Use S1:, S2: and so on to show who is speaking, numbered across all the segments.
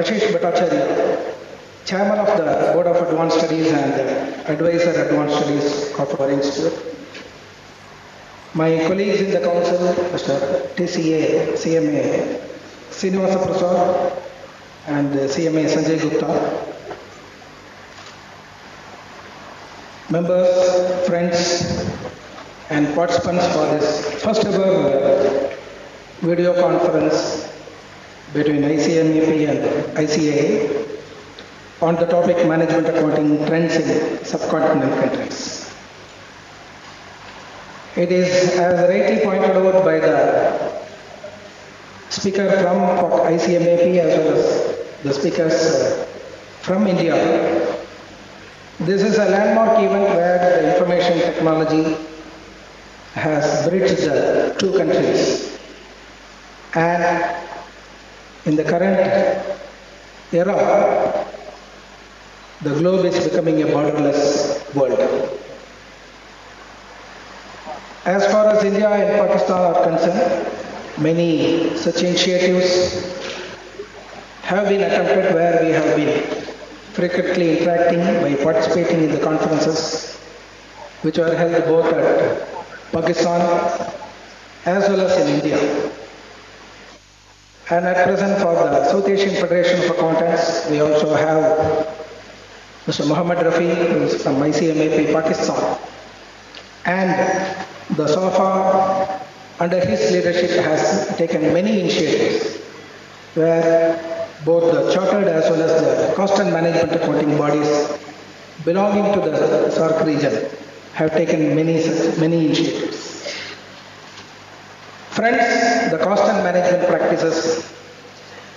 S1: Ashish Bhattacharya, Chairman of the Board of Advanced Studies and Advisor Advanced Studies of our Institute. My colleagues in the Council, Mr. TCA, CMA, Srinivasa Prasad, and CMA Sanjay Gupta. Members, friends, and participants for this first ever video conference between ICMAP and ICAI on the topic Management Accounting Trends in Subcontinental Countries. It is, as rightly pointed out by the speaker from ICMAP as well as the speakers from India, this is a landmark event where the information technology has bridged the two countries. And in the current era, the globe is becoming a borderless world. As far as India and Pakistan are concerned, many such initiatives have been attempted where we have been frequently interacting by participating in the conferences which are held both at Pakistan as well as in India. And at present for the South Asian Federation of Accountants, we also have Mr. Muhammad Rafi, who is from ICMAP Pakistan. And the SOFA, under his leadership, has taken many initiatives where both the chartered as well as the cost and management accounting bodies belonging to the SARC region have taken many initiatives. Friends, the cost and management practices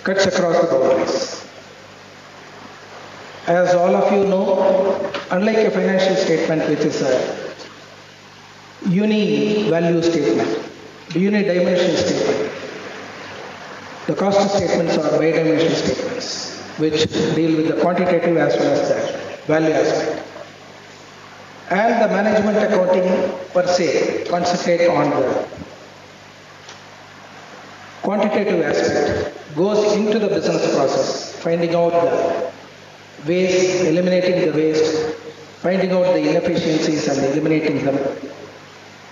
S1: cuts across the boundaries. As all of you know, unlike a financial statement which is a uni-value statement, uni-dimension statement, the cost statements are bi-dimensional statements which deal with the quantitative as well as the value aspect. And the management accounting per se concentrate on the quantitative aspect, goes into the business process, finding out the waste, eliminating the waste, finding out the inefficiencies and eliminating them,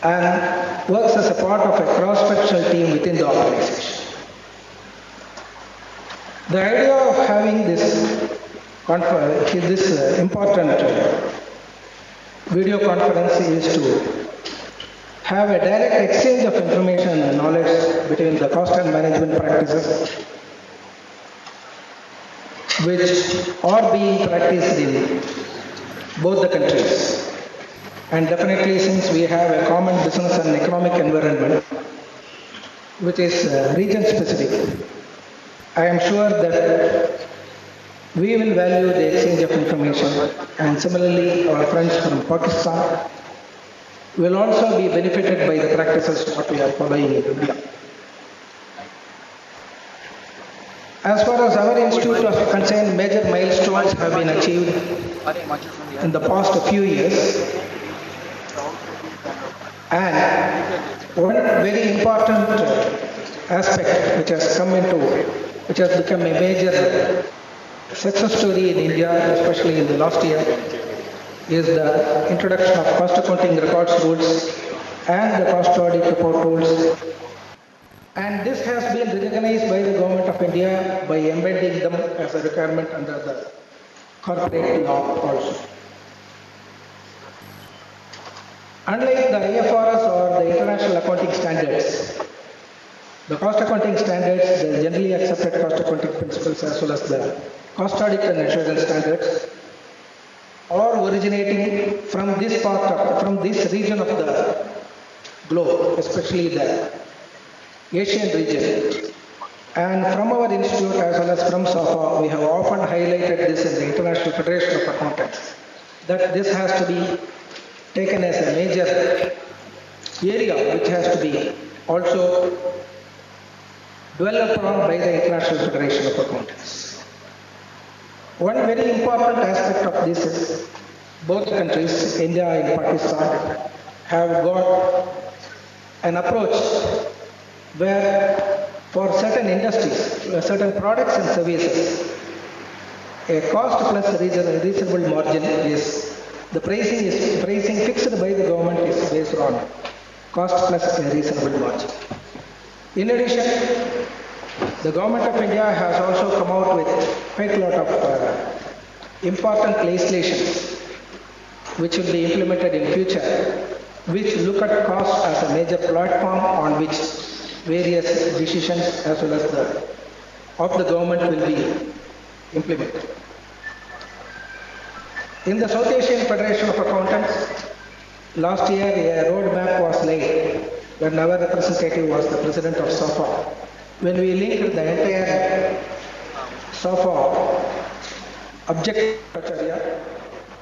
S1: and works as a part of a cross-functional team within the organization. The idea of having this important video conference is to have a direct exchange of information and knowledge between the cost and management practices which are being practiced in both the countries. And definitely, since we have a common business and economic environment which is region specific, I am sure that we will value the exchange of information, and similarly our friends from Pakistan will also be benefited by the practices what we are following in India. As far as our institute is concerned, major milestones have been achieved in the past few years. And one very important aspect which has become a major success story in India, especially in the last year, is the introduction of cost accounting records rules and the cost audit report rules. And this has been recognized by the Government of India by embedding them as a requirement under the corporate law also. Unlike the IFRS or the international accounting standards, the cost accounting standards, the generally accepted cost accounting principles as well as the cost audit and assurance standards are originating from this region of the globe, especially the Asian region. And from our institute as well as from SOFA, we have often highlighted this in the International Federation of Accountants, that this has to be taken as a major area which has to be also dwelled upon by the International Federation of Accountants. One very important aspect of this is both countries, India and Pakistan, have got an approach where for certain industries, certain products and services, a cost plus reasonable margin is the pricing fixed by the government is based on cost plus a reasonable margin. In addition, the government of India has also come out with quite a lot of important legislations which will be implemented in future, which look at cost as a major platform on which various decisions as well as the government will be implemented. In the South Asian Federation of Accountants, last year a roadmap was laid when our representative was the president of SAFA. When we linked the entire SAFA objective area,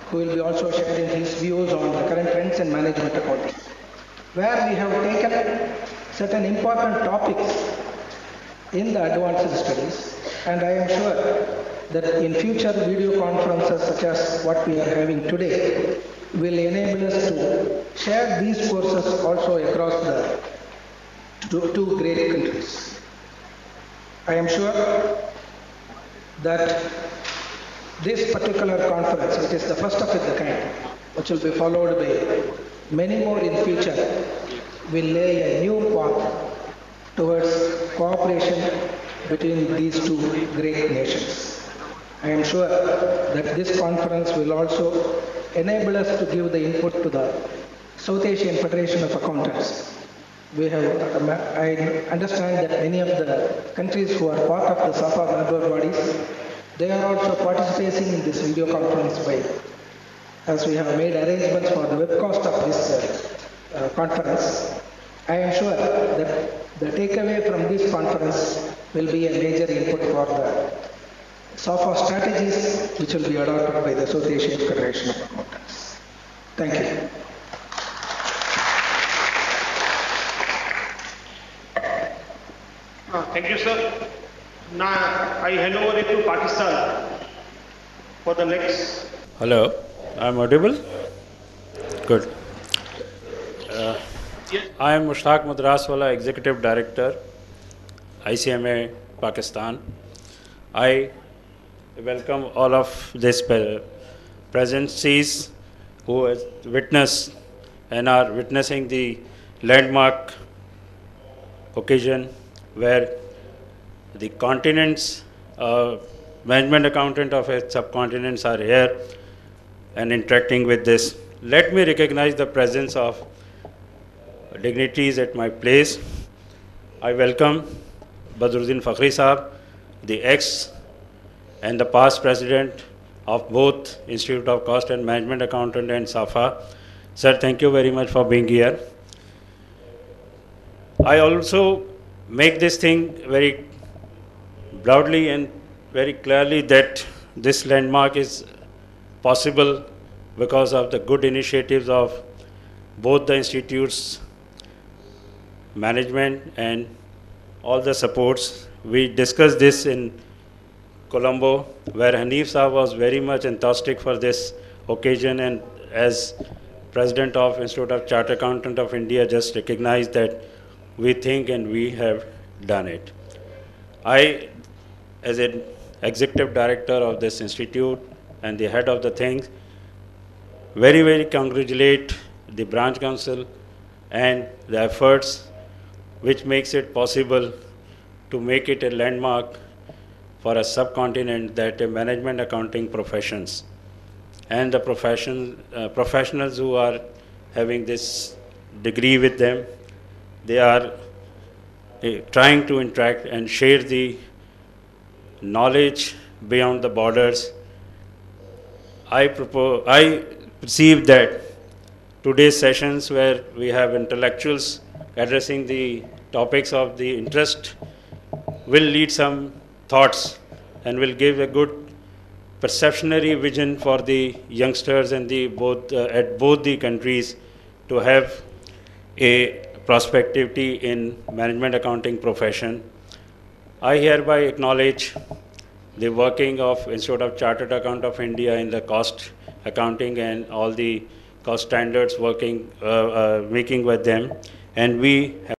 S1: who will be also sharing his views on the current trends in management accounting, where we have taken certain important topics in the advanced studies, and I am sure that in future video conferences such as what we are having today will enable us to share these courses also across the two great countries. I am sure that this particular conference, which is the first of its kind, which will be followed by many more in future, will lay a new path towards cooperation between these two great nations. I am sure that this conference will also enable us to give the input to the South Asian Federation of Accountants. I understand that many of the countries who are part of the SAFA member bodies, they are also participating in this video conference as we have made arrangements for the webcast of this conference. I am sure that the takeaway from this conference will be a major input for the SAFA strategies which will be adopted by the South Asian Federation of Accountants. Thank you.
S2: Thank you, sir. Now I hand over it to Pakistan for the next.
S3: Hello, I'm audible? Good.
S2: Yes.
S3: I am Mushtaq Madraswala, Executive Director, ICMAP, Pakistan. I welcome all of these presences who has witnessed and are witnessing the landmark occasion where the continents, management accountant of subcontinents are here and interacting with this. Let me recognize the presence of dignitaries at my place. I welcome Badruddin Fakhri Sahab, the ex and the past president of both Institute of Cost and Management Accountant and SAFA. Sir, thank you very much for being here. I also make this thing very broadly and very clearly that this landmark is possible because of the good initiatives of both the institutes, management and all the supports. We discussed this in Colombo, where Hanif Saab was very much enthusiastic for this occasion, and as President of Institute of Chartered Accountant of India just recognized that we think and we have done it. I, as an executive director of this institute and the head of the thing, very congratulate the branch council and the efforts which makes it possible to make it a landmark for a subcontinent that a management accounting professions and the professionals who are having this degree with them, they are trying to interact and share the knowledge beyond the borders. I perceive that today's sessions where we have intellectuals addressing the topics of the interest will lead some thoughts and will give a good perceptionary vision for the youngsters and at both the countries to have a prospectivity in management accounting profession. I hereby acknowledge the working of Institute of Chartered Account of India in the cost accounting and all the cost standards working, making with them, and we have